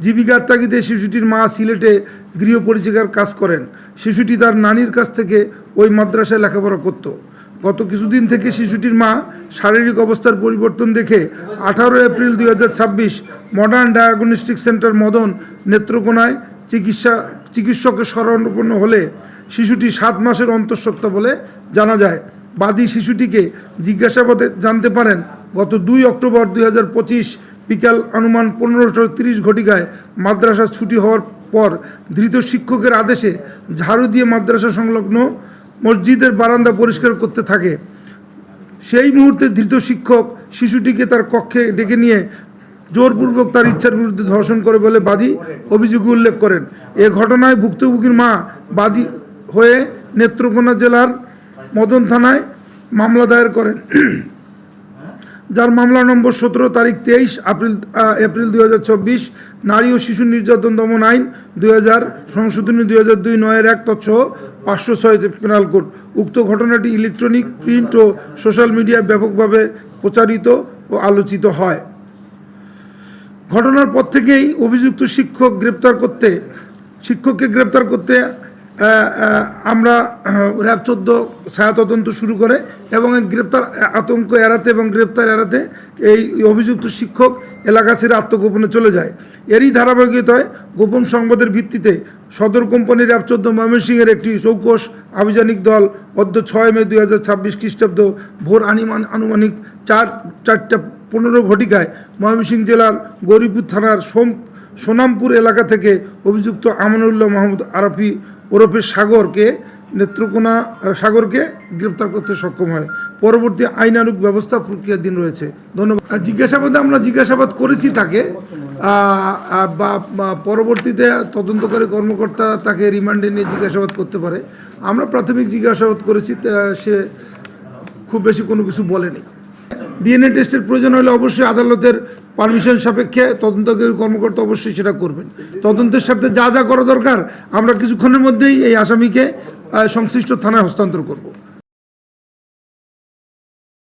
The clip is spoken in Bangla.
জীবিকার তাগিদে শিশুটির মা সিলেটে গৃহপরিচারিকার কাজ করেন। শিশুটি তার নানির কাছ থেকে ওই মাদ্রাসায় লেখাপড়া করত। গত কিছুদিন থেকে শিশুটির মা শারীরিক অবস্থার পরিবর্তন দেখে 18 April 2026 modern diagnostic centre Madan নেত্রকোনায় চিকিৎসকের শরণাপন্ন হলে শিশুটি 7 মাসের অন্তঃসত্ত্বা বলে জানা যায়। বাদী শিশুটিকে জিজ্ঞাসাবাদে জানতে পারেন গত 2 অক্টোবর 2025 বিকাল অনুমান 15:30 ঘটিকায় মাদ্রাসা ছুটি হওয়ার পর ধৃত শিক্ষকের আদেশে ঝাড়ু দিয়ে মাদ্রাসা সংলগ্ন মসজিদের বারান্দা পরিষ্কার করতে থাকে। সেই মুহূর্তে ধৃত শিক্ষক শিশুটিকে তার কক্ষে ডেকে নিয়ে জোরপূর্বক তার ইচ্ছার বিরুদ্ধে ধর্ষণ করে বলে বাদী অভিযোগে উল্লেখ করেন। এ ঘটনায় ভুক্তভোগীর মা বাদী হয়ে নেত্রকোনা জেলার মদন থানায় মামলা দায়ের করেন, যার মামলা নম্বর 17 তারিখ 23 এপ্রিল 2024 নারী ও শিশু নির্যাতন দমন আইন 2000 সংশোধনী 2002 9-1 তৎসহ 506 পেনাল কোড। উক্ত ঘটনাটি ইলেকট্রনিক, প্রিন্ট ও সোশ্যাল মিডিয়ায় ব্যাপকভাবে প্রচারিত ও আলোচিত হয়। ঘটনার পর থেকেই অভিযুক্ত শিক্ষককে গ্রেপ্তার করতে আমরা র্যাব 14 ছায়া তদন্ত শুরু করে এবং গ্রেপ্তার আতঙ্ক এড়াতে এবং গ্রেপ্তার এড়াতে এই অভিযুক্ত শিক্ষক এলাকা ছেড়ে আত্মগোপনে চলে যায়। এরই ধারাবাহিকতায় গোপন সংবাদের ভিত্তিতে সদর কোম্পানি র্যাব 14 ময়মনসিংহের একটি চৌকস আভিযানিক দল 6 মে 2026 খ্রিস্টাব্দ ভোর আনুমানিক 4:15 ঘটিকায় ময়মনসিংহ জেলার গৌরীপুর থানার সোনামপুর এলাকা থেকে অভিযুক্ত আমানুল্লাহ মাহমুদ আরাফি ওরফে সাগরকে সাগরকে গ্রেপ্তার করতে সক্ষম হয়। পরবর্তী আইনানুগ ব্যবস্থা প্রক্রিয়াধীন রয়েছে। ধন্যবাদ। আমরা জিজ্ঞাসাবাদ করেছি তাকে, বা পরবর্তীতে তদন্তকারী কর্মকর্তা তাকে রিমান্ডে নিয়ে জিজ্ঞাসাবাদ করতে পারে। আমরা প্রাথমিক জিজ্ঞাসাবাদ করেছি, সে খুব বেশি কোনো কিছু বলেনি। ডিএনএ টেস্টের প্রয়োজন হলে অবশ্যই আদালতের পারমিশন সাপেক্ষে তদন্তকারী কর্মকর্তা অবশ্যই সেটা করবেন। তদন্তের সাথে যা যা করা দরকার আমরা কিছুক্ষণের মধ্যেই এই আসামিকে সংশ্লিষ্ট থানায় হস্তান্তর করব।